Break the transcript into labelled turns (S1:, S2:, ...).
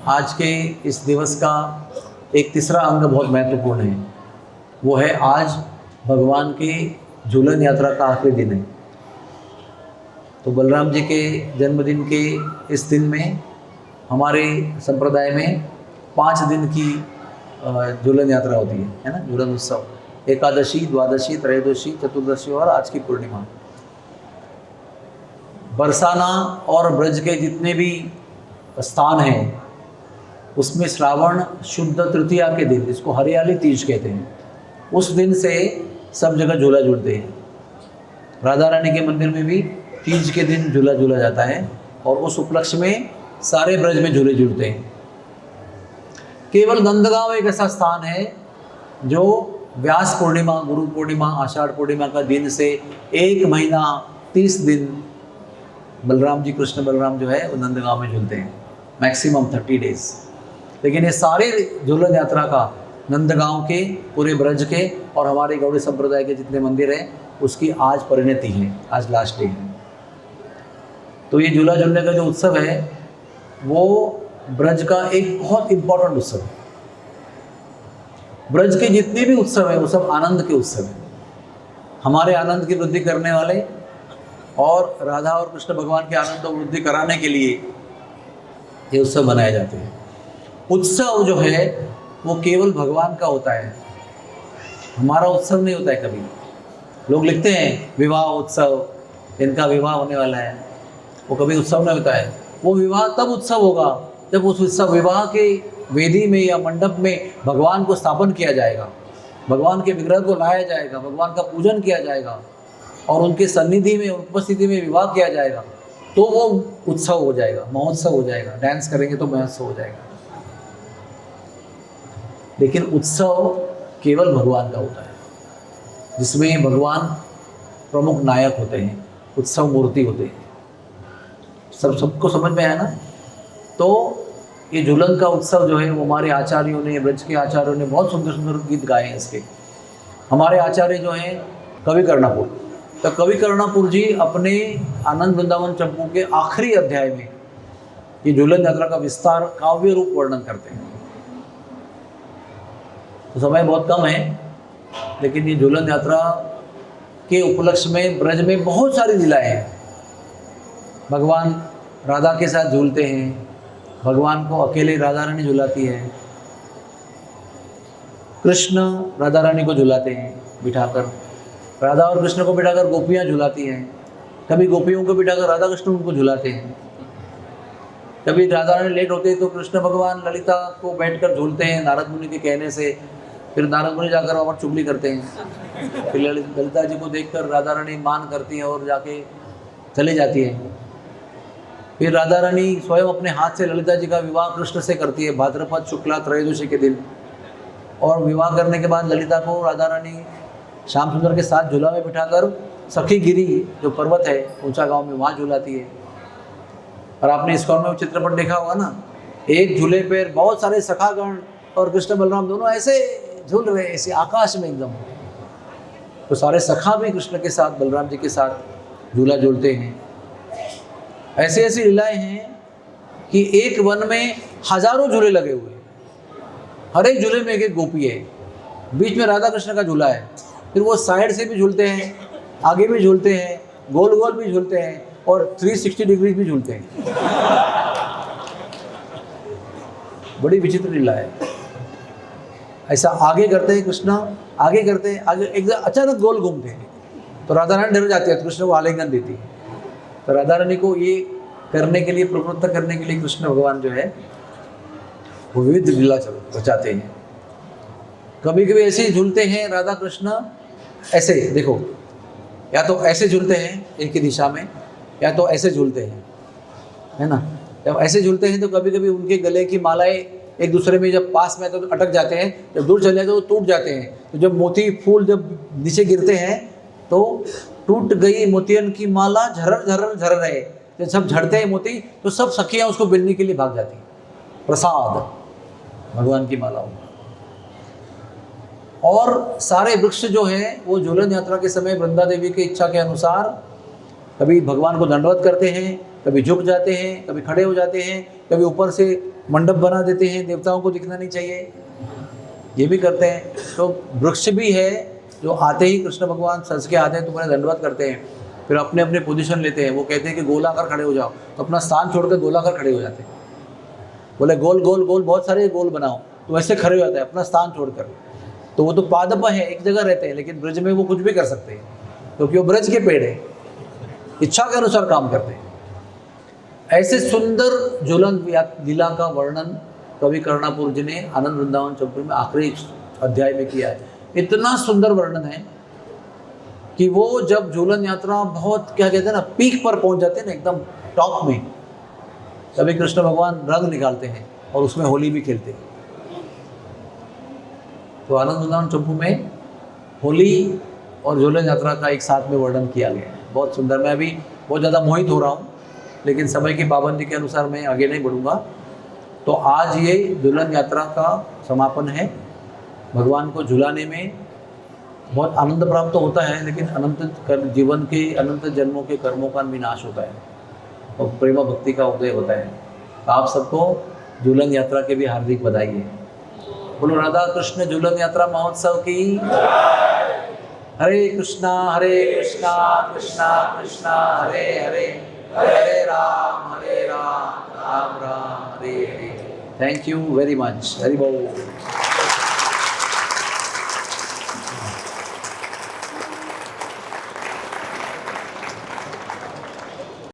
S1: आज के इस दिवस का एक तीसरा अंग बहुत महत्वपूर्ण है। वो है आज भगवान की झूलन यात्रा का आखिरी दिन है। तो बलराम जी के जन्मदिन के इस दिन में हमारे संप्रदाय में 5 दिन की झूलन यात्रा होती है ना, झूलन उत्सव। एकादशी, द्वादशी, त्रयोदशी, चतुर्दशी और आज की पूर्णिमा। बरसाना और ब्रज के जितने भी स्थान हैं उसमें श्रावण शुद्ध तृतीया के दिन, जिसको हरियाली तीज कहते हैं, उस दिन से सब जगह झूला झूलते हैं। राधा रानी के मंदिर में भी तीज के दिन झूला झूला जाता है और उस उपलक्ष्य में सारे ब्रज में झूले झूलते हैं। केवल नंदगांव एक ऐसा स्थान है जो व्यास पूर्णिमा, गुरु पूर्णिमा, आषाढ़ पूर्णिमा का दिन से 1 महीना 30 दिन बलराम जी, कृष्ण बलराम जो है वो नंदगांव में झूलते हैं, मैक्सिमम 30 डेज। लेकिन ये सारे झूलन यात्रा का नंदगांव के, पूरे ब्रज के और हमारे गौड़ी संप्रदाय के जितने मंदिर हैं उसकी आज परिणति है, आज लास्ट डे है। तो ये झूला झूलने का जो उत्सव है वो ब्रज का एक बहुत इम्पोर्टेंट उत्सव है। ब्रज के जितने भी उत्सव हैं वो सब आनंद के उत्सव हैं, हमारे आनंद की वृद्धि करने वाले और राधा और कृष्ण भगवान के आनंद को वृद्धि कराने के लिए ये उत्सव मनाए जाते हैं। उत्सव जो है वो केवल भगवान का होता है, हमारा उत्सव नहीं होता है। कभी लोग लिखते हैं विवाह उत्सव, इनका विवाह होने वाला है, वो कभी उत्सव नहीं होता है। वो विवाह तब उत्सव होगा जब उस उत्सव विवाह के वेदी में या मंडप में भगवान को स्थापन किया जाएगा, भगवान के विग्रह को लाया जाएगा, भगवान का पूजन किया जाएगा और उनके सन्निधि में, उपस्थिति में विवाह किया जाएगा, तो वो उत्सव हो जाएगा, महोत्सव हो जाएगा। डांस करेंगे तो महोत्सव हो जाएगा। लेकिन उत्सव केवल भगवान का होता है, जिसमें भगवान प्रमुख नायक होते हैं, उत्सव मूर्ति होते हैं। सबको समझ में आया ना? तो ये झूलन का उत्सव जो है वो हमारे आचार्यों ने, ब्रज के आचार्यों ने बहुत सुंदर सुंदर गीत गाए हैं इसके। हमारे आचार्य जो हैं कवि कर्णापुर, तो कवि कर्णापुर जी अपने आनंद वृंदावन चंपू के आखिरी अध्याय में ये झूलन यात्रा का विस्तार काव्य रूप वर्णन करते हैं। तो समय बहुत कम है, लेकिन ये झूलन यात्रा के उपलक्ष्य में ब्रज में बहुत सारी लीलाएं हैं। भगवान राधा के साथ झूलते हैं, भगवान को अकेले राधा रानी झुलाती है, कृष्ण राधा रानी को झुलाते हैं बिठाकर, राधा और कृष्ण को बिठाकर गोपियाँ झुलाती हैं, कभी गोपियों को बिठाकर राधा कृष्ण उनको झुलाते हैं, कभी राधा रानी लेट होते हैं तो कृष्ण भगवान ललिता को बैठकर झूलते हैं नारद मुनि के कहने से। फिर नारद मुनि जाकर वहाँ चुगली करते हैं, फिर ललिता जी को देखकर राधा रानी मान करती है और जाके चले जाती है। फिर राधा रानी स्वयं अपने हाथ से ललिता जी का विवाह कृष्ण से करती है भाद्रपद शुक्ला त्रयोदशी के दिन। और विवाह करने के बाद ललिता को राधा रानी श्याम सुंदर के साथ झूला में बिठाकर सखी गिरी जो पर्वत है ऊंचा गांव में, वहाँ झूलाती है। और आपने इस्कॉन में चित्रपट देखा होगा ना, एक झूले पर बहुत सारे सखागण और कृष्ण बलराम दोनों ऐसे झूल रहे हैं, ऐसे आकाश में एकदम। तो सारे सखा भी कृष्ण के साथ, बलराम जी के साथ झूला झूलते हैं। ऐसी ऐसी लीलाएं हैं कि एक वन में हजारों झूले लगे हुए हैं, हर एक झूले में एक एक गोपी है, बीच में राधा कृष्ण का झूला है। फिर वो साइड से भी झूलते हैं, आगे भी झूलते हैं, गोल गोल भी झूलते हैं और 360 डिग्री भी झूलते हैं। बड़ी विचित्र लीला है। ऐसा आगे करते हैं कृष्ण, आगे करते हैं, आगे एकदम अचानक गोल घूमते हैं तो राधा रानी डर जाती है, कृष्ण को आलिंगन देती है। तो राधा रानी को ये करने के लिए, प्रवृत्त करने के लिए कृष्ण भगवान जो है वो विविध लीला रचाते हैं। कभी कभी ऐसे ही झूलते हैं राधा कृष्ण, ऐसे देखो, या तो ऐसे झूलते हैं एक ही दिशा में, या तो ऐसे झूलते हैं, है ना। जब ऐसे झूलते हैं तो कभी कभी उनके गले की मालाएं एक दूसरे में जब पास में तो अटक जाते हैं, जब दूर चले जाते तो टूट जाते हैं। तो जब मोती फूल जब नीचे गिरते हैं तो टूट गई मोतियन की माला झर झर झर रहे, जब सब झड़ते हैं मोती तो सब सखियाँ उसको बिलने के लिए भाग जाती हैं। प्रसाद भगवान की मालाओं। और सारे वृक्ष जो हैं वो झूलन यात्रा के समय वृंदा देवी की इच्छा के अनुसार कभी भगवान को दंडवत करते हैं, कभी झुक जाते हैं, कभी खड़े हो जाते हैं, कभी ऊपर से मंडप बना देते हैं, देवताओं को दिखना नहीं चाहिए, ये भी करते हैं। तो वृक्ष भी है जो आते ही कृष्ण भगवान सज के आते हैं, तुम्हें दंडवत करते हैं, फिर अपने अपने पोजीशन लेते हैं। वो कहते हैं कि गोलाकार खड़े हो जाओ, तो अपना स्थान छोड़कर गोलाकार खड़े हो जाते हैं। बोले गोल गोल गोल बहुत सारे गोल बनाओ, तो वैसे खड़े हो जाते हैं अपना स्थान छोड़कर। तो वो तो पादप है, एक जगह रहते हैं, लेकिन ब्रज में वो कुछ भी कर सकते हैं, क्योंकि वो ब्रज के पेड़ है, इच्छा के अनुसार काम करते हैं। ऐसे सुंदर झूलन लीला का वर्णन कवि कर्णापुर जी ने आनंद वृंदावन चंपू में आखिरी अध्याय में किया है। इतना सुंदर वर्णन है कि वो जब झूलन यात्रा बहुत क्या कहते हैं ना, पीक पर पहुंच जाते हैं ना, एकदम टॉप में, तभी कृष्ण भगवान रंग निकालते हैं और उसमें होली भी खेलते हैं। तो आनंद वृंदावन चंपू में होली और झूलन यात्रा का एक साथ में वर्णन किया गया है, बहुत सुंदर। मैं अभी बहुत ज़्यादा मोहित हो रहा हूँ, लेकिन समय की पाबंदी के अनुसार मैं आगे नहीं बढ़ूँगा। तो आज ये झूलन यात्रा का समापन है। भगवान को झुलाने में बहुत आनंद प्राप्त होता है, लेकिन अनंत जीवन के अनंत जन्मों के कर्मों का विनाश होता है और प्रेम भक्ति का उदय होता है। आप सबको झूलन यात्रा के भी हार्दिक बधाई है। बोलो राधा कृष्ण झूलन यात्रा महोत्सव की। Hare Krishna Krishna Krishna Hare Hare, Hare Ram Ram Ram Hare Hare. Thank you very much. Hari बोल।